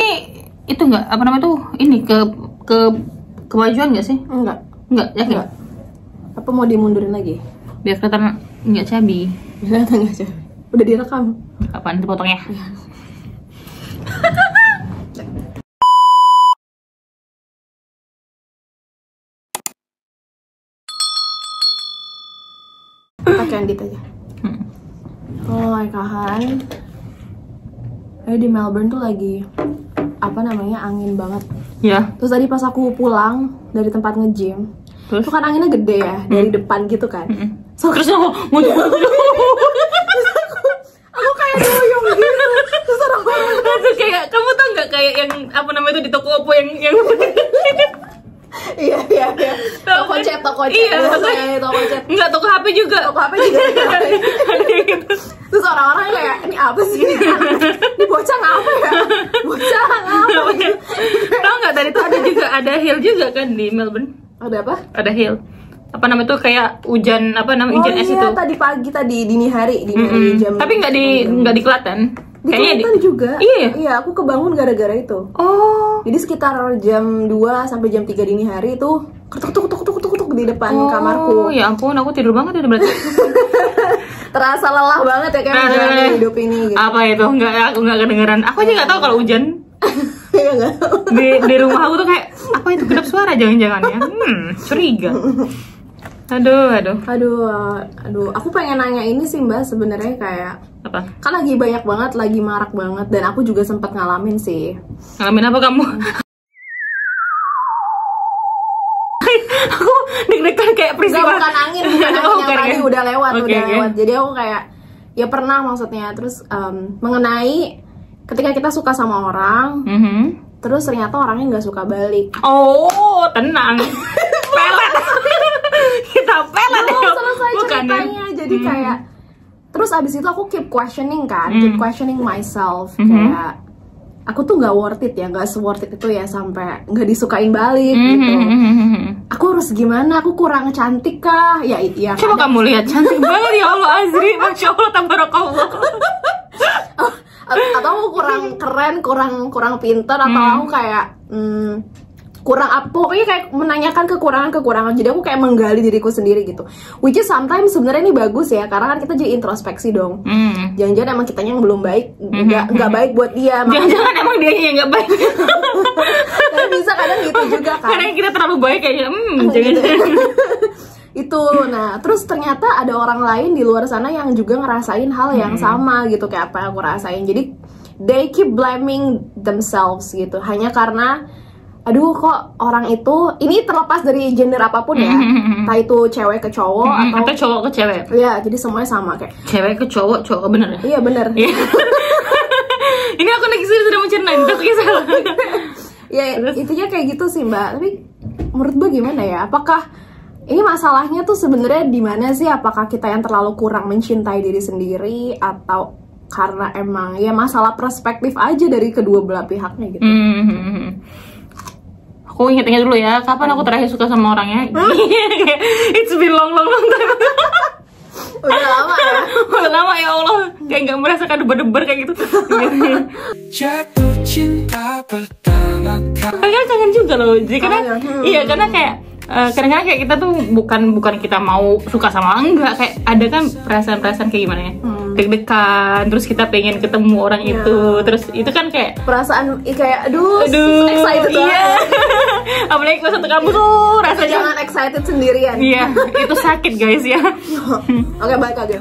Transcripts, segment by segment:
ini itu nggak apa namanya tuh ini kemajuan nggak sih? Enggak, yakin? Enggak. Apa mau dimundurin lagi? Biar kelihatan nggak cabi. Biar kelihatan nggak cabi. Udah direkam. Kapan dipotongnya? Pakai Candid aja. Oh my God. Di Melbourne tuh lagi apa namanya angin banget. Ya. Terus tadi pas aku pulang dari tempat nge-gym, itu kan anginnya gede ya dari depan gitu kan. So, Terus aku aku kayak doyong gitu. Terus orang-orang itu kayak kamu tau nggak kayak yang apa namanya itu di toko Oppo yang iya. Toko chat. Iya, Toko chat. Enggak, toko HP juga. Toko apa juga. Terus orang-orang kayak ini apa sih? Ini bocah ngapa ya? Bocah ngapa gitu. Tahu nggak tadi tuh ada juga ada hail juga kan di Melbourne. Ada apa? Ada hail. Apa namanya tuh kayak hujan apa namanya hujan es iya, itu. tadi pagi dini hari jam. Tapi nggak di Klaten. Di Klaten juga. Iya. Iya, aku kebangun gara-gara itu. Oh. Jadi sekitar jam 2 sampai jam 3 dini hari itu ketuk di depan kamarku. Oh, ya ampun, aku tidur banget ya berarti. Terasa lelah banget ya kayak menjalani hidup ini gitu. Apa itu? Aku nggak kedengeran. Aku aja nggak tahu kalau hujan. Iya enggak. Di rumah aku tuh kayak apa itu kedap suara jangan-jangan ya. Curiga. Aduh, aku pengen nanya ini sih Mbak, sebenarnya kayak apa? Kan lagi banyak banget, lagi marak banget, dan aku juga sempat ngalamin sih. Ngalamin apa kamu? Aku deg-degan kayak peristiwa. Bukan angin yang tadi udah lewat. Jadi aku kayak ya pernah maksudnya, terus mengenai ketika kita suka sama orang, terus ternyata orangnya nggak suka balik. Oh, tenang. Pelet. Kita pelet. Selesai ceritanya. Jadi kayak terus abis itu aku keep questioning myself, kayak aku tuh nggak worth it ya, nggak worth it itu ya sampai nggak disukain balik gitu. Aku harus gimana? Aku kurang cantik kah? Ya coba kamu lihat, cantik banget ya Allah Azri, masya Allah tabarakallah. Atau aku kurang keren, kurang pinter, atau aku kayak kurang apa, pokoknya kayak menanyakan kekurangan. Jadi aku kayak menggali diriku sendiri gitu. Which is sometimes sebenarnya ini bagus ya, karena kan kita jadi introspeksi dong. Jangan-jangan emang kitanya yang belum baik, nggak baik buat dia. Jangan-jangan emang dia yang nggak baik. Tapi bisa kadang gitu juga kan. Karena kita terlalu baik kayaknya. Jangan. Itu, nah terus ternyata ada orang lain di luar sana yang juga ngerasain hal yang sama gitu kayak apa yang aku rasain. Jadi they keep blaming themselves gitu, hanya karena aduh kok orang itu, ini terlepas dari gender apapun ya, entah itu cewek ke cowok atau cowok ke cewek. Iya, jadi semuanya sama kayak cewek ke cowok bener ya? Iya bener. Ini aku lagi sudah mencernain satu kisah. Ya intinya kayak gitu sih Mbak. Tapi menurut Mbak gimana ya? Apakah ini masalahnya tuh sebenarnya di mana sih? Apakah kita yang terlalu kurang mencintai diri sendiri, atau karena emang ya masalah perspektif aja dari kedua belah pihaknya gitu? Aku inget-inget dulu ya, kapan aku terakhir suka sama orangnya? It's been long time. Udah lama ya? Udah lama ya Allah, kayak gak merasakan debar-debar kayak gitu. Jatuh cinta pertama kali. Kadang kangen juga loh, jadi karena iya karena kayak kadang-kadang kayak kita tuh bukan kita mau suka sama orang, enggak, kayak ada kan perasaan-perasaan kayak gimana ya, deg-degan, terus kita pengen ketemu orang itu, terus itu kan kayak perasaan kayak aduh excited iya. Apalagi kalau satu kamu tuh rasanya jangan excited sendirian. Iya, itu sakit guys ya. Oke, balik lagi.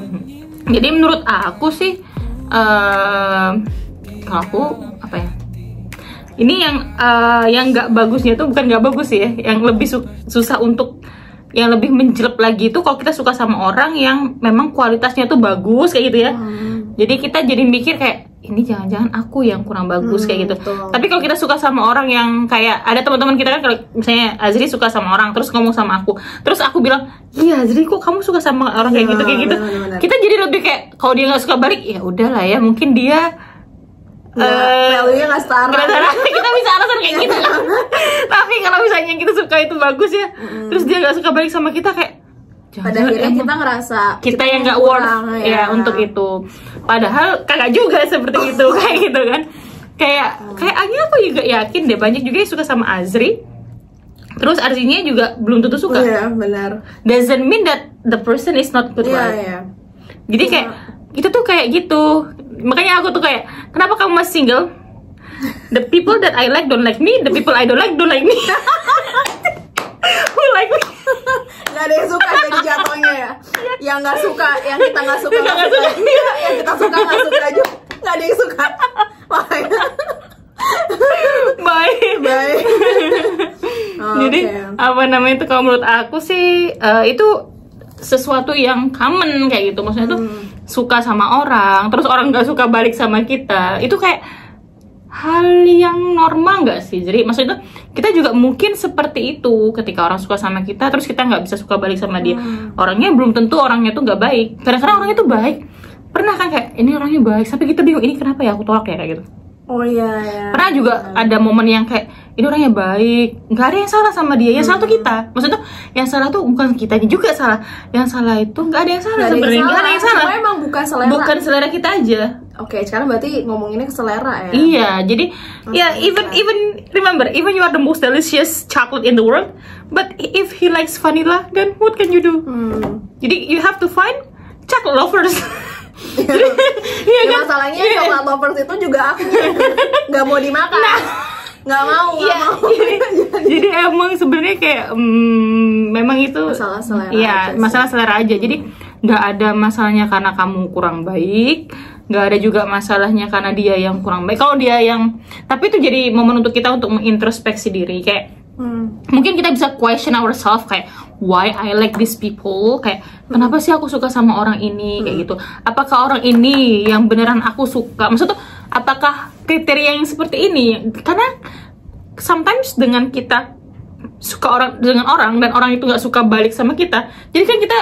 Jadi menurut aku sih kalau aku apa ya, ini yang nggak bagusnya tuh bukan nggak bagus sih ya, yang lebih susah untuk yang lebih menjelek lagi itu kalau kita suka sama orang yang memang kualitasnya tuh bagus kayak gitu ya. Jadi kita jadi mikir kayak ini jangan-jangan aku yang kurang bagus kayak gitu. Betul. Tapi kalau kita suka sama orang yang kayak ada teman-teman kita kan, kalau misalnya Azri suka sama orang terus ngomong sama aku, terus aku bilang iya Azri kok kamu suka sama orang kayak gitu bener. Kita jadi lebih kayak kalau dia nggak suka balik ya udahlah ya, mungkin dia value-nya nggak setara. Kita bisa alasan kayak gitu kan. Tapi kalau misalnya yang kita suka itu bagus ya, terus dia nggak suka balik sama kita, kayak pada akhirnya kita ngerasa kita yang nggak worth ya untuk itu. Padahal kagak juga seperti itu kayak gitu kan. kayak kayaknya aku juga yakin deh banyak juga yang suka sama Azri. Terus artinya juga belum tentu suka. Iya, benar. Doesn't mean that the person is not good, Iya, right? iya. Jadi kayak itu tuh kayak gitu. Makanya aku tuh kayak, kenapa kamu masih single? The people that I like don't like me, the people I don't like me. Who like me? Gak ada yang suka jadi jatuhnya ya. Yang nggak suka, yang kita nggak suka, Nggak nggak suka. suka. Yang kita suka nggak suka aja. Nggak ada yang suka. Makanya. Bye. Baik. Oh, Jadi oke. apa namanya itu kalau menurut aku sih itu sesuatu yang common kayak gitu. Maksudnya tuh suka sama orang, terus orang nggak suka balik sama kita. Itu kayak hal yang normal nggak sih? Jadi maksudnya kita juga mungkin seperti itu ketika orang suka sama kita, terus kita nggak bisa suka balik sama dia. Orangnya belum tentu orangnya tuh nggak baik. Kadang-kadang orangnya tuh baik. Pernah kan kayak ini orangnya baik, tapi kita bingung ini kenapa ya aku tolak ya kayak gitu. Oh iya, iya. Pernah juga ada momen yang kayak ini orangnya baik, nggak ada yang salah sama dia, yang salah tuh kita. Maksudnya tuh yang salah tuh bukan kita juga salah, yang salah itu nggak ada yang salah sebenarnya, nggak ada yang salah. Cuma emang bukan selera. Bukan selera kita aja. Oke, sekarang berarti ngomonginnya ke selera ya. Iya, jadi ya even remember, even you are the most delicious chocolate in the world, but if he likes vanilla, then what can you do? Jadi you have to find chocolate lovers. Iya Ya, kan? masalahnya coklat lovers itu juga aku nggak mau dimakan. Nggak mau, nggak Iya, mau. jadi emang sebenarnya kayak memang itu Masalah selera Iya, aja sih. masalah selera aja. Jadi nggak ada masalahnya karena kamu kurang baik, nggak ada juga masalahnya karena dia yang kurang baik. Kalau dia yang, tapi itu jadi momen untuk kita untuk mengintrospeksi diri. Kayak mungkin kita bisa question ourselves kayak why I like these people, kayak kenapa sih aku suka sama orang ini kayak gitu. Apakah orang ini yang beneran aku suka? Maksud tuh apakah kriteria yang seperti ini? Karena sometimes dengan kita suka orang dengan orang dan orang itu nggak suka balik sama kita, jadi kan kita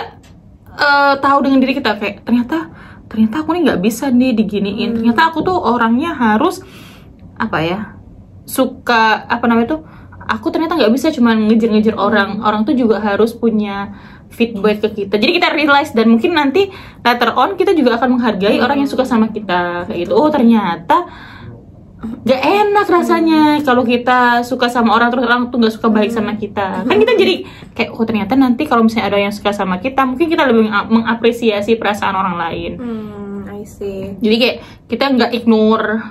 tahu dengan diri kita kayak ternyata aku nih nggak bisa nih diginiin. Ternyata aku tuh orangnya harus apa ya, suka apa namanya tuh, aku ternyata nggak bisa cuma ngejar-ngejar orang tuh juga harus punya feedback ke kita. Jadi kita realize dan mungkin nanti later on kita juga akan menghargai orang yang suka sama kita kayak gitu. Oh ternyata gak enak rasanya kalau kita suka sama orang terus orang tuh gak suka balik sama kita. Kan kita jadi kayak oh ternyata nanti kalau misalnya ada yang suka sama kita, mungkin kita lebih mengapresiasi perasaan orang lain. I see. Jadi kayak kita nggak ignore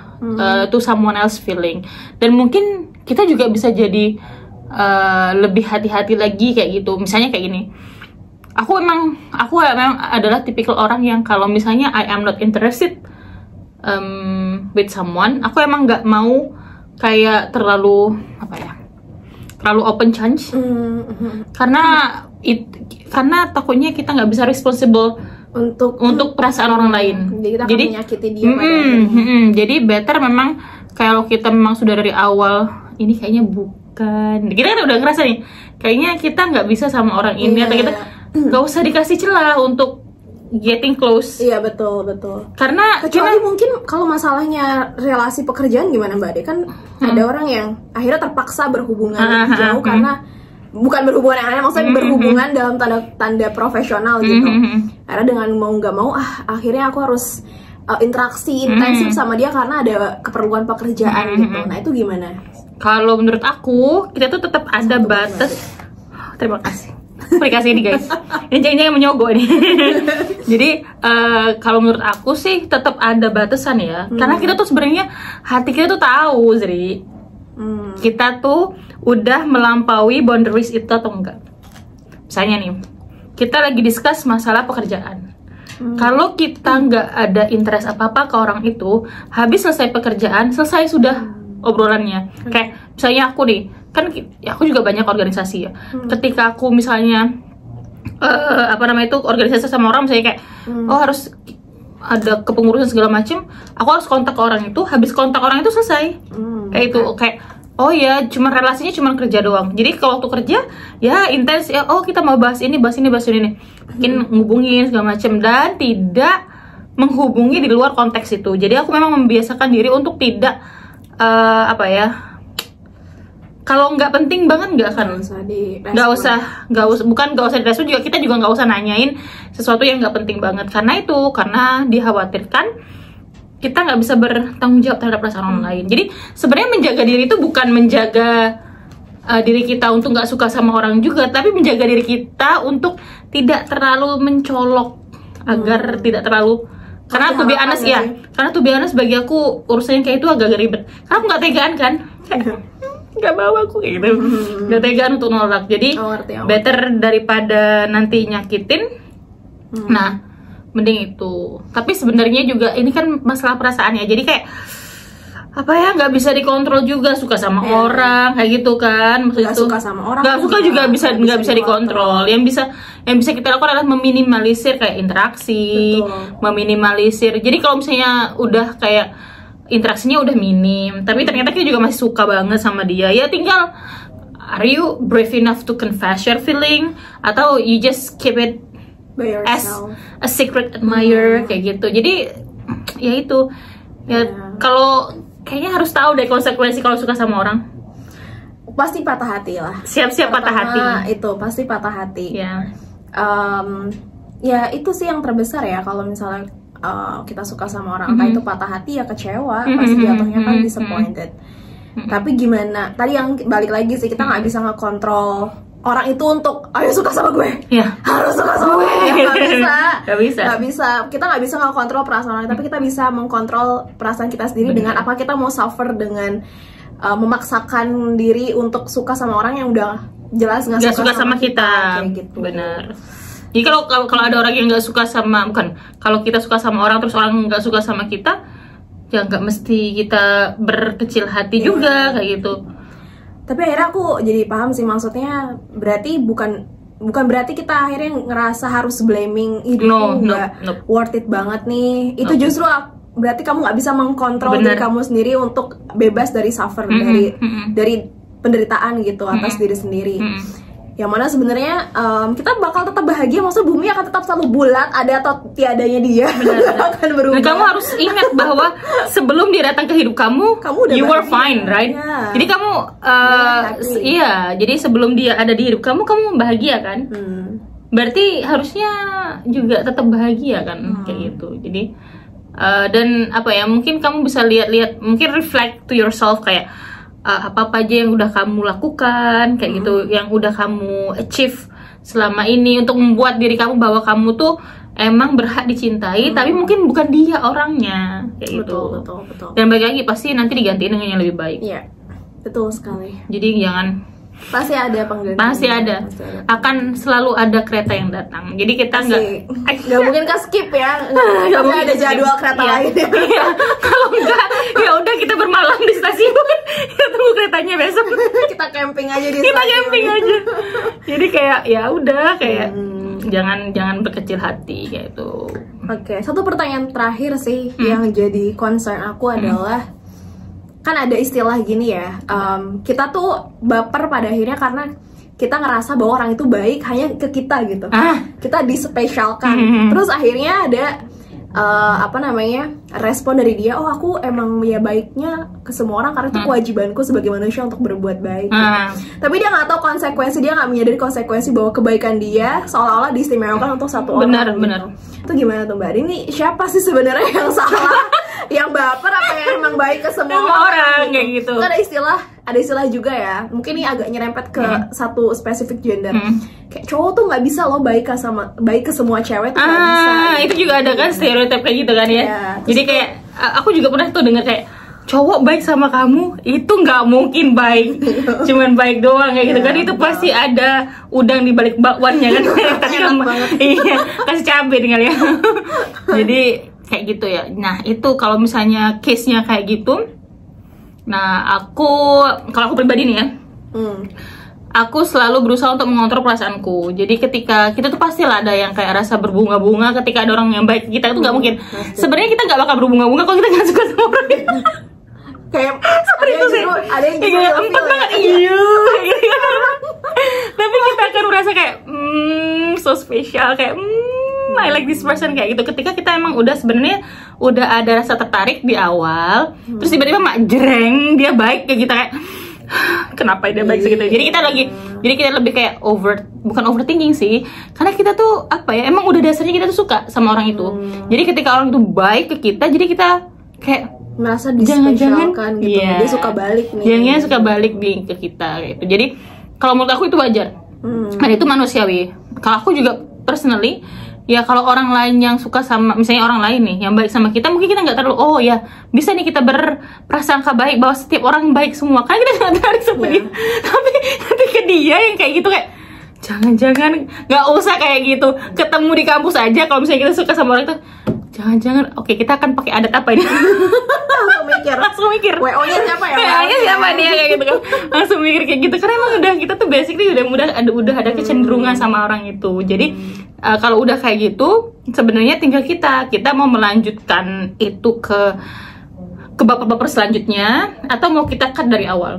to someone else feeling. Dan mungkin kita juga bisa jadi lebih hati-hati lagi kayak gitu. Misalnya kayak gini. Aku memang adalah tipikal orang yang kalau misalnya I am not interested with someone, aku emang nggak mau kayak terlalu open change. Karena takutnya kita nggak bisa responsible untuk perasaan orang lain. Jadi kita akan menyakiti dia pada jadi better memang kalau kita memang sudah dari awal ini kayaknya bukan, kita kan udah ngerasa nih kayaknya kita nggak bisa sama orang ini, atau kita nggak usah dikasih celah untuk getting close. Iya, betul. Karena Kecuali mungkin kalau masalahnya relasi pekerjaan gimana Mbak Ade? Kan ada orang yang akhirnya terpaksa berhubungan jauh karena bukan berhubungan yang aneh, maksudnya berhubungan dalam tanda profesional gitu. Karena dengan mau nggak mau akhirnya aku harus interaksi intensif sama dia karena ada keperluan pekerjaan gitu. Nah itu gimana? Kalau menurut aku kita tuh tetap ada batas. Terima kasih. Aplikasi ini guys, ini jangan menyogok nih. Jadi kalau menurut aku sih tetap ada batasan ya, karena kita tuh sebenarnya hati kita tuh tahu, Zri, kita tuh udah melampaui boundaries itu atau enggak. Misalnya nih, kita lagi discuss masalah pekerjaan. Kalau kita nggak ada interest apa-apa ke orang itu, habis selesai pekerjaan, selesai sudah obrolannya. Kayak misalnya aku nih, kan aku juga banyak organisasi ya. Ketika aku misalnya organisasi sama orang, misalnya kayak harus ada kepengurusan segala macem, aku harus kontak orang itu. Habis kontak orang itu selesai. Kayak itu kayak oh ya, cuma relasinya cuma kerja doang. Jadi kalau waktu kerja ya intens ya, oh kita mau bahas ini nih. Mungkin ngubungin segala macem dan tidak menghubungi di luar konteks itu. Jadi aku memang membiasakan diri untuk tidak kalau nggak penting banget nggak usah direspon juga. Kita juga nggak usah nanyain sesuatu yang nggak penting banget karena dikhawatirkan kita nggak bisa bertanggung jawab terhadap perasaan orang lain. Jadi sebenarnya menjaga diri itu bukan menjaga diri kita untuk nggak suka sama orang juga, tapi menjaga diri kita untuk tidak terlalu mencolok, agar tidak terlalu, karena tuh be honest ya, karena tuh be honest bagi aku urusannya kayak itu agak ribet. Karena aku nggak tegaan kan, nggak bawa aku kayak gitu, nggak tegaan untuk nolak. Jadi better daripada nanti nyakitin. Nah, mending itu. Tapi sebenarnya juga ini kan masalah perasaan ya. Jadi kayak apa ya, nggak bisa dikontrol juga, suka sama orang kayak gitu kan, maksudnya suka sama orang, nggak suka juga nggak bisa dikontrol. Yang bisa kita lakukan adalah meminimalisir kayak interaksi. Betul. Meminimalisir. Jadi kalau misalnya udah kayak interaksinya udah minim, tapi ternyata kita juga masih suka banget sama dia, ya tinggal are you brave enough to confess your feeling, atau you just keep it as a secret admirer kayak gitu. Jadi ya itu ya, kalau kayaknya harus tahu deh konsekuensi kalau suka sama orang. Pasti patah hati lah. Siap-siap patah hati. Itu pasti patah hati. Ya. Ya itu sih yang terbesar ya, kalau misalnya kita suka sama orang, entah itu patah hati ya kecewa, pasti jatuhnya kan disappointed. Tapi gimana? Tadi yang balik lagi sih, kita nggak bisa ngekontrol orang itu untuk ayo suka sama gue, harus suka sama gue, nggak bisa. Kita nggak bisa ngekontrol perasaan orang, tapi kita bisa mengkontrol perasaan kita sendiri. Dengan apa kita mau suffer dengan memaksakan diri untuk suka sama orang yang udah jelas nggak suka sama kita kayak gitu. Benar. Jadi kalau ada orang yang nggak suka sama, bukan, kalau kita suka sama orang terus orang nggak suka sama kita, ya nggak mesti kita berkecil hati juga kayak gitu. Tapi akhirnya aku jadi paham sih, maksudnya berarti bukan berarti kita akhirnya ngerasa harus blaming hidupku nggak worth it banget nih. Itu justru berarti kamu nggak bisa mengkontrol diri kamu sendiri untuk bebas dari suffer, dari penderitaan gitu atas diri sendiri. Yang mana sebenarnya kita bakal tetap bahagia, maksudnya bumi akan tetap selalu bulat, ada atau tiadanya dia akan berubah. Nah, kamu harus ingat bahwa sebelum dia datang ke hidup kamu udah you were fine, right? Jadi kamu jadi sebelum dia ada di hidup kamu bahagia kan? Berarti harusnya juga tetap bahagia kan, kayak gitu. Jadi dan apa ya, mungkin kamu bisa lihat-lihat, mungkin reflect to yourself kayak apa-apa aja yang udah kamu lakukan kayak gitu, yang udah kamu achieve selama ini untuk membuat diri kamu bahwa kamu tuh emang berhak dicintai, tapi mungkin bukan dia orangnya kayak gitu. Betul. Dan balik lagi pasti nanti digantiin dengan yang lebih baik. Iya, betul sekali. Jadi jangan, pasti ada pengganti. Pasti ada. Akan selalu ada kereta yang datang. Jadi kita nggak mungkin ke skip ya. Nggak mungkin ada jadwal kereta lain. Iya. Kalau enggak, ya udah kita bermalam di stasiun. Kita tunggu keretanya besok. Kita camping aja di stasiun. Kita camping aja. Jadi kayak ya udah kayak jangan berkecil hati kayak itu. Oke, satu pertanyaan terakhir sih yang jadi concern aku adalah, kan ada istilah gini ya, kita tuh baper pada akhirnya karena kita ngerasa bahwa orang itu baik hanya ke kita gitu, kita dispesialkan. Terus akhirnya ada respon dari dia, oh aku emang ya baiknya ke semua orang karena itu kewajibanku sebagai manusia untuk berbuat baik gitu. Tapi dia nggak tahu konsekuensi, dia nggak menyadari konsekuensi bahwa kebaikan dia seolah-olah diistimewakan untuk satu orang. Benar. Itu gimana tuh Mbak? Ini siapa sih sebenarnya yang salah? Yang baper apa yang emang baik ke semua orang kayak gitu. Ada istilah juga ya, mungkin ini agak nyerempet ke satu spesifik gender. Kayak cowok tuh nggak bisa loh baik ke semua cewek tuh nggak bisa. Itu juga ada kan stereotip kayak gitu kan ya. Jadi kayak aku juga pernah tuh dengar kayak cowok baik sama kamu itu nggak mungkin baik, cuman baik doang kayak gitu kan. Itu pasti ada udang di balik bakwannya kan. Iya, kasih cabai tinggal ya. Jadi kayak gitu ya. Nah itu kalau misalnya case-nya kayak gitu, nah kalau aku pribadi nih ya, aku selalu berusaha untuk mengontrol perasaanku. Jadi ketika kita tuh pastilah ada yang kayak rasa berbunga-bunga ketika ada orang yang baik ke kita, itu nggak mungkin. Sebenarnya kita nggak bakal berbunga-bunga kalau kita nggak suka sama orang. Kayak ada yang gitu empet banget, iya. Tapi kita akan merasa kayak so spesial, kayak I like this person kayak gitu. Ketika kita emang sebenarnya udah ada rasa tertarik di awal, terus tiba-tiba jreng dia baik kayak kita kayak kenapa dia baik segitu. Jadi kita lebih kayak bukan overthinking sih, karena kita tuh apa ya, emang udah dasarnya kita tuh suka sama orang itu. Jadi ketika orang itu baik ke kita, jadi kita kayak merasa jangan-jangan dispesialkan gitu. iya, Dia suka balik nih. jangan suka balik ke kita gitu. Jadi kalau menurut aku itu wajar. Dan itu manusiawi. Kalau aku juga personally, ya kalau orang lain yang suka sama, misalnya orang lain nih yang baik sama kita, mungkin kita nggak terlalu, oh ya bisa nih kita berprasangka baik bahwa setiap orang baik semua, kan kita nggak tertarik sama dia. Tapi ketika dia yang kayak gitu, kayak jangan-jangan nggak usah kayak gitu, ketemu di kampus aja kalau misalnya kita suka sama orang itu, jangan-jangan oke kita akan pakai adat apa ini. Langsung mikir WO-nya siapa ya? WO-nya siapa dia, kayak gitu kan. Langsung mikir kayak gitu, karena emang udah kita tuh basically udah ada kecenderungan sama orang itu. Jadi kalau udah kayak gitu, sebenarnya tinggal kita mau melanjutkan itu ke baper-baper selanjutnya atau mau kita cut dari awal.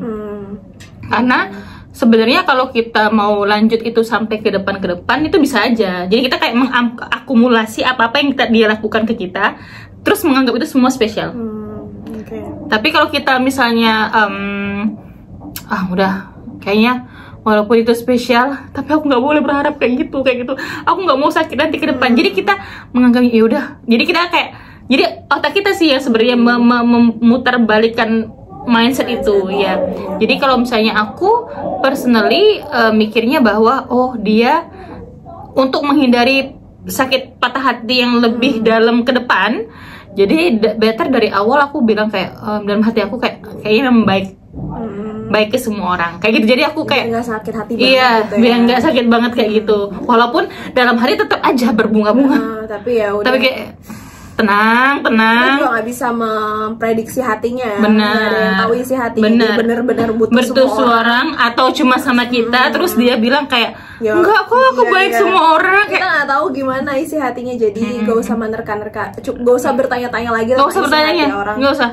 Karena sebenarnya kalau kita mau lanjut itu sampai ke depan itu bisa aja. Jadi kita kayak mengakumulasi apa-apa yang dia lakukan ke kita, terus menganggap itu semua spesial. Tapi kalau kita misalnya udah kayaknya walaupun itu spesial, tapi aku nggak boleh berharap kayak gitu. Aku nggak mau sakit nanti ke depan. Jadi kita menganggapnya ya udah. Jadi kita kayak, jadi otak kita sih yang sebenarnya memutar balikan mindset itu ya. Jadi kalau misalnya aku personally mikirnya bahwa oh dia untuk menghindari sakit patah hati yang lebih dalam ke depan, jadi better dari awal aku bilang kayak dalam hati aku kayaknya memang baik ke semua orang kayak gitu. Jadi aku kayak nggak sakit hati banget. Iya, gitu biar nggak sakit banget kayak gitu. Walaupun dalam hari tetap aja berbunga-bunga. Tapi ya udah. Tapi kayak tenang. Kita juga nggak bisa memprediksi hatinya. Benar. Nggak ada yang tahu isi hatinya. Dia bener-bener butuh semua orang atau cuma sama kita. Terus dia bilang kayak enggak kok aku baik semua orang. Kita nggak tahu gimana isi hatinya. Jadi gak usah menerka-nerka. Gak usah bertanya-tanya lagi. Gak usah bertanya. Gak usah.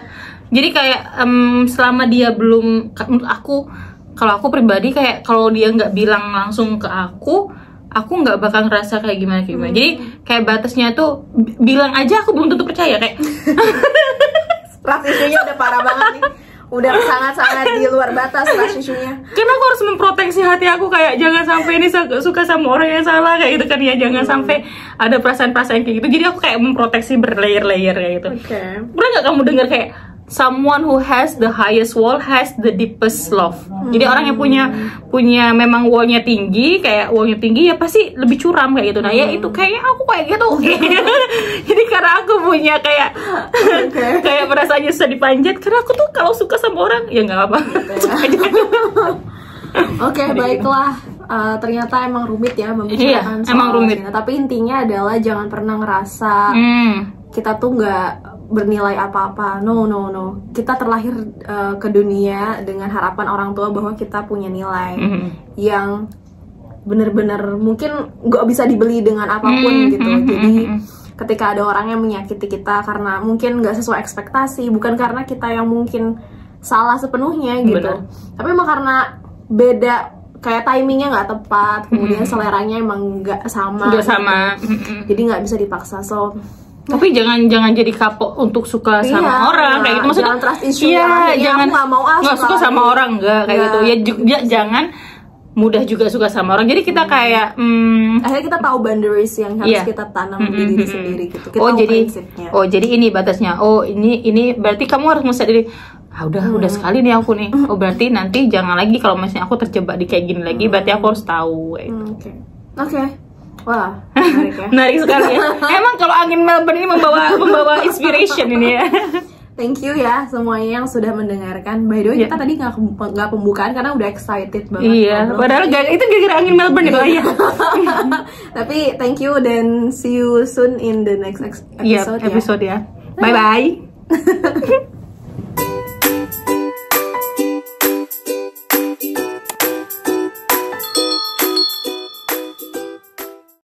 Jadi kayak selama dia belum, menurut aku, kalau aku pribadi kayak kalau dia nggak bilang langsung ke aku nggak bakal ngerasa kayak gimana. Jadi kayak batasnya tuh bilang aja, aku belum tentu percaya kayak. Trust issue-nya udah parah banget nih. Udah sangat-sangat di luar batas trust issue-nya. Karena aku harus memproteksi hati aku, kayak jangan sampai ini suka sama orang yang salah kayak gitu kan ya. Jangan sampai ada perasaan-perasaan kayak gitu. Jadi aku kayak memproteksi berlayer-layer kayak gitu. Pernah nggak kamu dengar kayak someone who has the highest wall has the deepest love. Jadi orang yang punya memang wallnya tinggi, kayak wallnya tinggi ya pasti lebih curam kayak gitu. Nah ya itu kayaknya aku kayak gitu. Jadi karena aku punya kayak kayak perasaannya susah dipanjat, karena aku tuh kalau suka sama orang ya nggak apa-apa. Oke, baiklah. Ternyata emang rumit ya membicarakan soal emang rumit. Tapi intinya adalah jangan pernah ngerasa kita tuh nggak bernilai apa-apa. No. Kita terlahir ke dunia dengan harapan orang tua bahwa kita punya nilai yang bener-bener mungkin nggak bisa dibeli dengan apapun gitu. Jadi ketika ada orang yang menyakiti kita karena mungkin nggak sesuai ekspektasi, bukan karena kita yang mungkin salah sepenuhnya gitu. Tapi emang karena beda, kayak timingnya nggak tepat, kemudian seleranya emang nggak sama. Jadi nggak bisa dipaksa. Tapi jangan jadi kapok untuk suka sama orang kayak gitu. Maksudnya jangan trust issue. Jangan nggak suka sama orang kayak gitu. Ya jangan mudah juga suka sama orang. Jadi kita kayak akhirnya kita tahu boundaries yang harus kita tanam di diri sendiri gitu. Kita tahu prinsipnya. Jadi ini batasnya. Ini berarti kamu harus ngeset diri. Udah sekali nih aku nih. Berarti nanti jangan lagi kalau misalnya aku terjebak di kayak gini lagi. Berarti aku harus tahu. Oke. Wah, menarik ya. Menarik sekali ya. Emang kalau angin Melbourne ini membawa inspiration ini ya. Thank you ya semuanya yang sudah mendengarkan. By the way, kita tadi nggak pembukaan karena udah excited banget. Iya, padahal itu gara-gara angin Melbourne itu aja. Tapi thank you dan see you soon in the next episode. Episode ya. Bye bye.